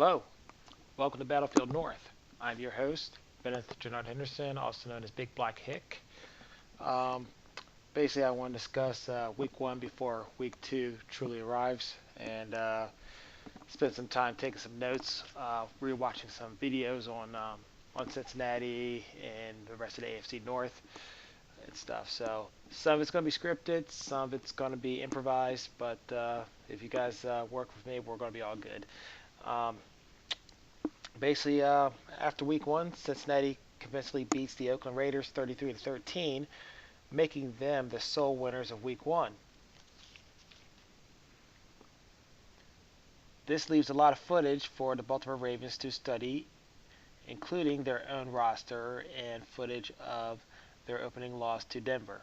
Hello, welcome to Battlefield North. I'm your host, Bennett Jernard Henderson, also known as Big Black Hick. Um, Basically, I want to discuss week one before week two truly arrives and spend some time taking some notes, rewatching some videos on Cincinnati and the rest of the AFC North and stuff. So some of it's going to be scripted, some of it's going to be improvised, but if you guys work with me, we're going to be all good. Um, Basically, after week one, Cincinnati convincingly beats the Oakland Raiders 33 to 13, making them the sole winners of week one. This leaves a lot of footage for the Baltimore Ravens to study, including their own roster and footage of their opening loss to Denver,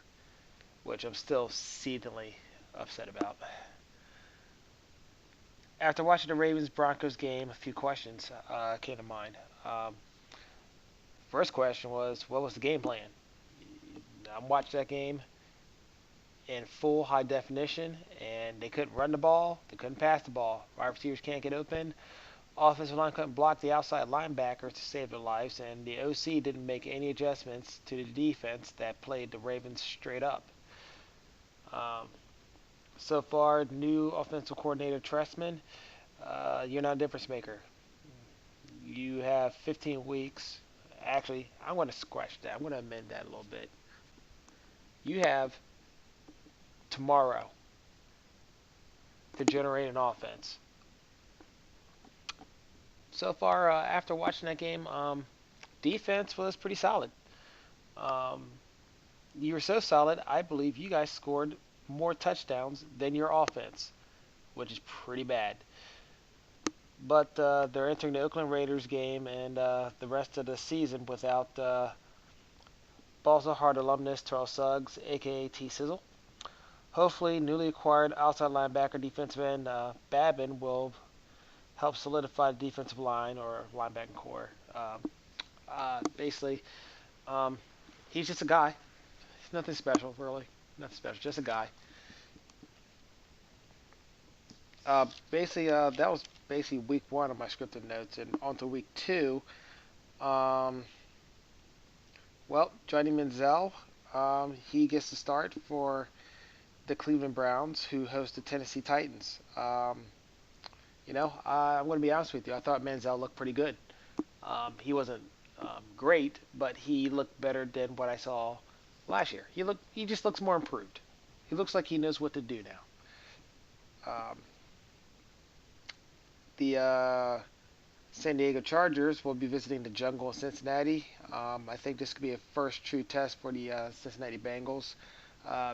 which I'm still seethingly upset about. After watching the Ravens Broncos game, a few questions came to mind. First question was, what was the game plan? I'm watching that game in full high definition, and they couldn't run the ball, they couldn't pass the ball. Wide receivers can't get open. Offensive line couldn't block the outside linebackers to save their lives, and the OC didn't make any adjustments to the defense that played the Ravens straight up. Um, so far, new offensive coordinator Trestman, you're not a difference maker. You have 15 weeks. Actually, I'm going to scratch that. I'm going to amend that a little bit. You have tomorrow to generate an offense. So far, after watching that game, defense was pretty solid. Um, you were so solid, I believe you guys scored more touchdowns than your offense, which is pretty bad. But they're entering the Oakland Raiders game and the rest of the season without Balsa Hard alumnus Terrell Suggs, aka T Sizzle. Hopefully, newly acquired outside linebacker defensive end Babin will help solidify the defensive line or linebacking core. Basically, um, he's just a guy. He's nothing special, really. Nothing special, just a guy. That was basically week one of my scripted notes, and on to week two. Um, Johnny Manziel, he gets the start for the Cleveland Browns, who host the Tennessee Titans. I'm going to be honest with you. I thought Manziel looked pretty good. He wasn't great, but he looked better than what I saw last year. He just looks more improved. He looks like he knows what to do now. Um, the San Diego Chargers will be visiting the jungle in Cincinnati. I think this could be a first true test for the Cincinnati Bengals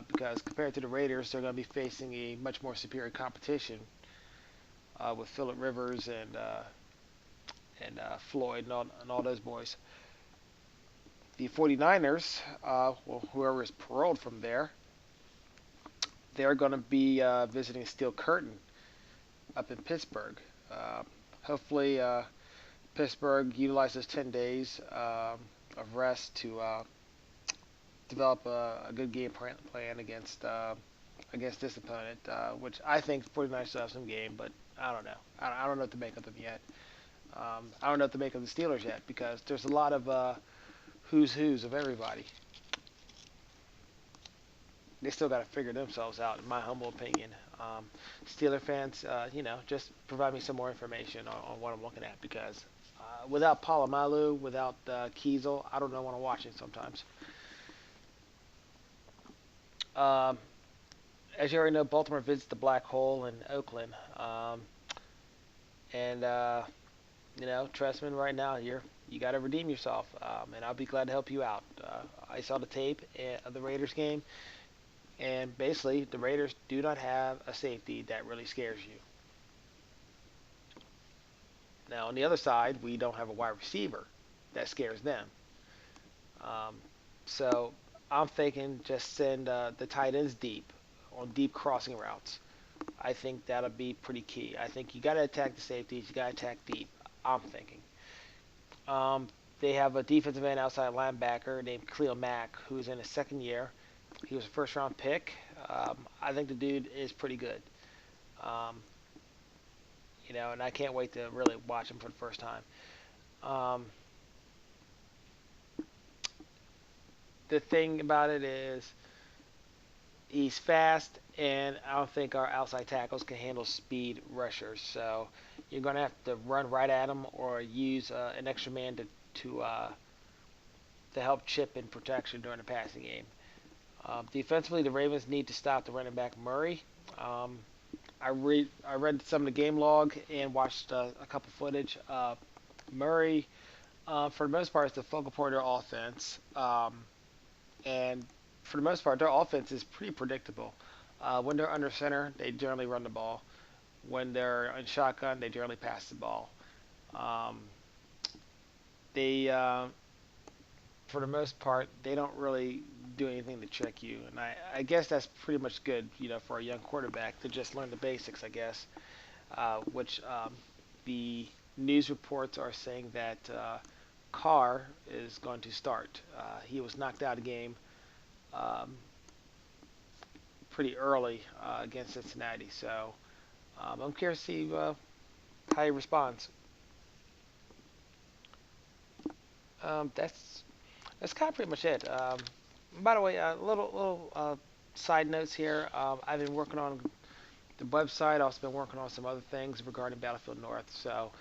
because compared to the Raiders, they're going to be facing a much more superior competition with Phillip Rivers and Floyd and all those boys. The 49ers, whoever is paroled from there, they're going to be visiting Steel Curtain up in Pittsburgh. Hopefully, Pittsburgh utilizes 10 days of rest to develop a good game plan against this opponent, which I think 49ers still have some game, but I don't know. I don't know what to make of them yet. I don't know what to make of the Steelers yet because there's a lot of who's of everybody. They still got to figure themselves out, in my humble opinion. Steeler fans, just provide me some more information on what I'm looking at because without Palomalu, without Kiesel, I don't know what I'm watching sometimes. Um, as you already know, Baltimore visits the black hole in Oakland, and Tressman, right now you got to redeem yourself, and I'll be glad to help you out. I saw the tape of the Raiders game, and basically the Raiders do not have a safety that really scares you. Now on the other side, we don't have a wide receiver that scares them. Um, so I'm thinking just send the tight ends deep on deep crossing routes. I think that'll be pretty key. I think you got to attack the safeties. You got to attack deep. I'm thinking. Um, they have a defensive end outside linebacker named Khalil Mack, who's in his second year. He was a first round pick. I think the dude is pretty good. Um, and I can't wait to really watch him for the first time. Um, the thing about it is he's fast, and I don't think our outside tackles can handle speed rushers. So you're going to have to run right at him or use an extra man to help chip in protection during the passing game. Defensively, the Ravens need to stop the running back Murray. Um, I read some of the game log and watched a couple footage. Murray, for the most part, is the focal point of their offense, and for the most part, their offense is pretty predictable. When they're under center, they generally run the ball. When they're in shotgun, they generally pass the ball. Um, they, for the most part, they don't really do anything to trick you, and I guess that's pretty much good, for a young quarterback to just learn the basics, I guess. Which the news reports are saying that Carr is going to start. He was knocked out of the game um, pretty early against Cincinnati, so I'm curious to see how he responds. That's kind of pretty much it. By the way, little side notes here. I've been working on the website. Also been working on some other things regarding Battlefield North. So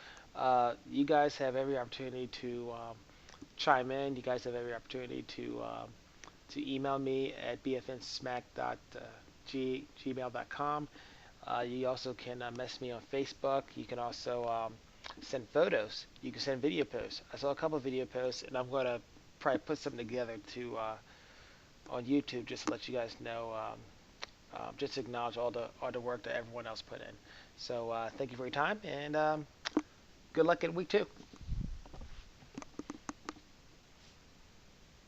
you guys have every opportunity to chime in. You guys have every opportunity to email me at bfnsmack.gmail.com. You also can message me on Facebook. You can also send photos. You can send video posts. I saw a couple of video posts, and I'm going to probably put something together to on YouTube just to let you guys know. Just to acknowledge all the work that everyone else put in. So thank you for your time, and good luck in week 2.